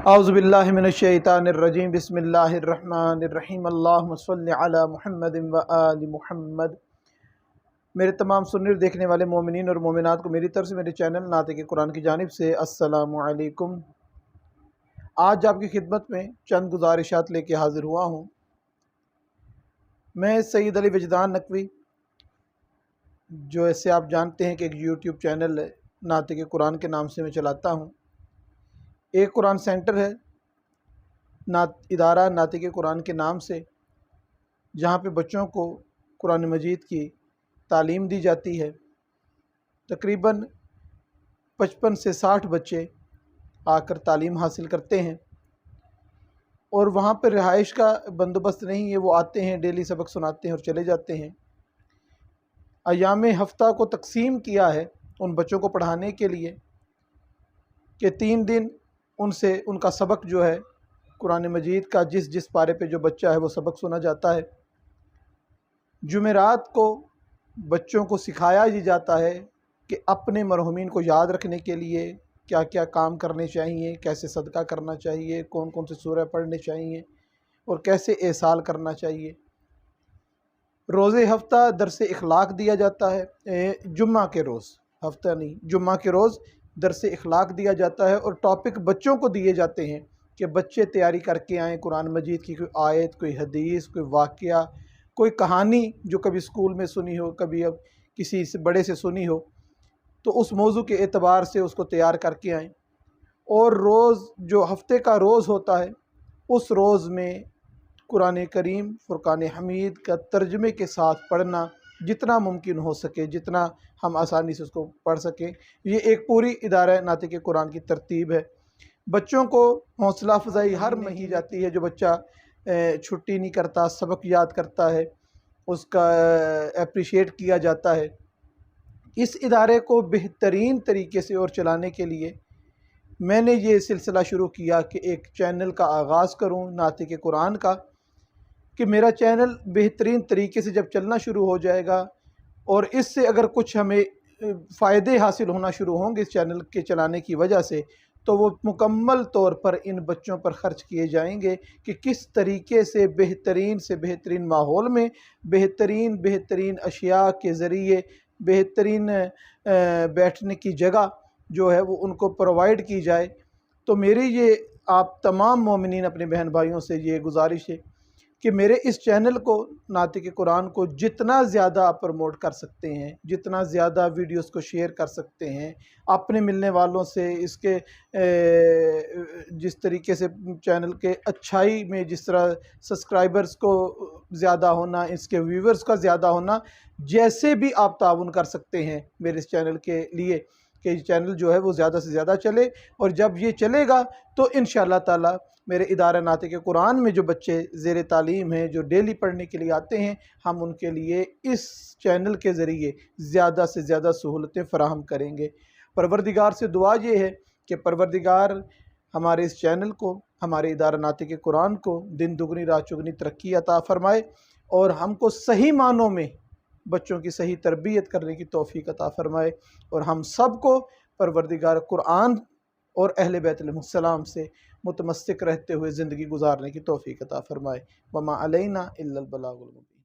اعوذ باللہ من الشیطان الرجیم بسم اللہ الرحمن الرحیم اللہم صلی علی محمد و آل محمد۔ میرے تمام سننے اور دیکھنے والے مومنین اور مومنات کو میری طرف سے میرے چینل ناطق قرآن کی جانب سے السلام علیکم۔ آج آپ کی خدمت میں چند گزارشات لے کے حاضر ہوا ہوں۔ میں سید علی وجدان نقوی، جو ایسے آپ جانتے ہیں کہ ایک یوٹیوب چینل ناطق قرآن کے نام سے میں چلاتا ہوں۔ ایک قرآن سینٹر ہے ادارہ ناطق قرآن کے نام سے، جہاں پہ بچوں کو قرآن مجید کی تعلیم دی جاتی ہے۔ تقریباً 55 سے 60 بچے آ کر تعلیم حاصل کرتے ہیں، اور وہاں پہ رہائش کا بندوبست نہیں ہے، وہ آتے ہیں، ڈیلی سبق سناتے ہیں اور چلے جاتے ہیں۔ ایام ہفتہ کو تقسیم کیا ہے ان بچوں کو پڑھانے کے لیے کہ 3 دن ان سے ان کا سبق جو ہے قرآن مجید کا جس پارے پہ جو بچہ ہے وہ سبق سنا جاتا ہے۔ جمعرات کو بچوں کو سکھایا ہی جاتا ہے کہ اپنے مرحومین کو یاد رکھنے کے لیے کیا کیا کام کرنے چاہیے، کیسے صدقہ کرنا چاہیے، کون کون سے سورہ پڑھنے چاہیے اور کیسے احسال کرنا چاہیے۔ روز ہفتہ درس اخلاق دیا جاتا ہے، جمعہ کے روز، ہفتہ نہیں، جمعہ کے روز درس اخلاق دیا جاتا ہے، اور ٹاپک بچوں کو دیے جاتے ہیں کہ بچے تیاری کر کے آئیں قرآن مجید کی، کوئی آیت، کوئی حدیث، کوئی واقعہ، کوئی کہانی جو کبھی اسکول میں سنی ہو، کبھی اب کسی سے بڑے سے سنی ہو، تو اس موضوع کے اعتبار سے اس کو تیار کر کے آئیں۔ اور روز جو ہفتے کا روز ہوتا ہے، اس روز میں قرآن کریم فرقان حمید کا ترجمے کے ساتھ پڑھنا جتنا ممکن ہو سکے، جتنا ہم آسانی سے اس کو پڑھ سکیں۔ یہ ایک پوری ادارہ ناطق قرآن کی ترتیب ہے۔ بچوں کو حوصلہ افزائی ہر مہینے کی جاتی ہے۔ جو بچہ چھٹی نہیں کرتا، سبق یاد کرتا ہے، اس کا اپریشیٹ کیا جاتا ہے۔ اس ادارے کو بہترین طریقے سے اور چلانے کے لیے میں نے یہ سلسلہ شروع کیا کہ ایک چینل کا آغاز کروں ناطق قرآن کا، کہ میرا چینل بہترین طریقے سے جب چلنا شروع ہو جائے گا، اور اس سے اگر کچھ ہمیں فائدے حاصل ہونا شروع ہوں گے اس چینل کے چلانے کی وجہ سے، تو وہ مکمل طور پر ان بچوں پر خرچ کیے جائیں گے کہ کس طریقے سے بہترین ماحول میں بہترین اشیاء کے ذریعے بہترین بیٹھنے کی جگہ جو ہے وہ ان کو پرووائڈ کی جائے۔ تو میری یہ آپ تمام مومنین اپنے بہن بھائیوں سے یہ گزارش ہے کہ میرے اس چینل کو ناطق قرآن کو جتنا زیادہ آپ پروموٹ کر سکتے ہیں، جتنا زیادہ ویڈیوز کو شیئر کر سکتے ہیں اپنے ملنے والوں سے، اس کے جس طریقے سے چینل کے اچھائی میں جس طرح سبسکرائبرز کو زیادہ ہونا، اس کے ویورز کا زیادہ ہونا، جیسے بھی آپ تعاون کر سکتے ہیں میرے اس چینل کے لیے کہ یہ چینل جو ہے وہ زیادہ سے زیادہ چلے۔ اور جب یہ چلے گا تو انشاءاللہ تعالی میرے ادارہ ناطق قرآن میں جو بچے زیر تعلیم ہیں، جو ڈیلی پڑھنے کے لیے آتے ہیں، ہم ان کے لیے اس چینل کے ذریعے زیادہ سے زیادہ سہولتیں فراہم کریں گے۔ پروردگار سے دعا یہ ہے کہ پروردگار ہمارے اس چینل کو، ہمارے ادارہ ناطق قرآن کو دن دگنی رات چگنی ترقی عطا فرمائے، اور ہم کو صحیح معنوں میں بچوں کی صحیح تربیت کرنے کی توفیق عطا فرمائے، اور ہم سب کو پروردگار قرآن اور اہل بیت علیہ السلام سے متمسک رہتے ہوئے زندگی گزارنے کی توفیق عطا فرمائے۔ وما علینا الا البلاغ المبین۔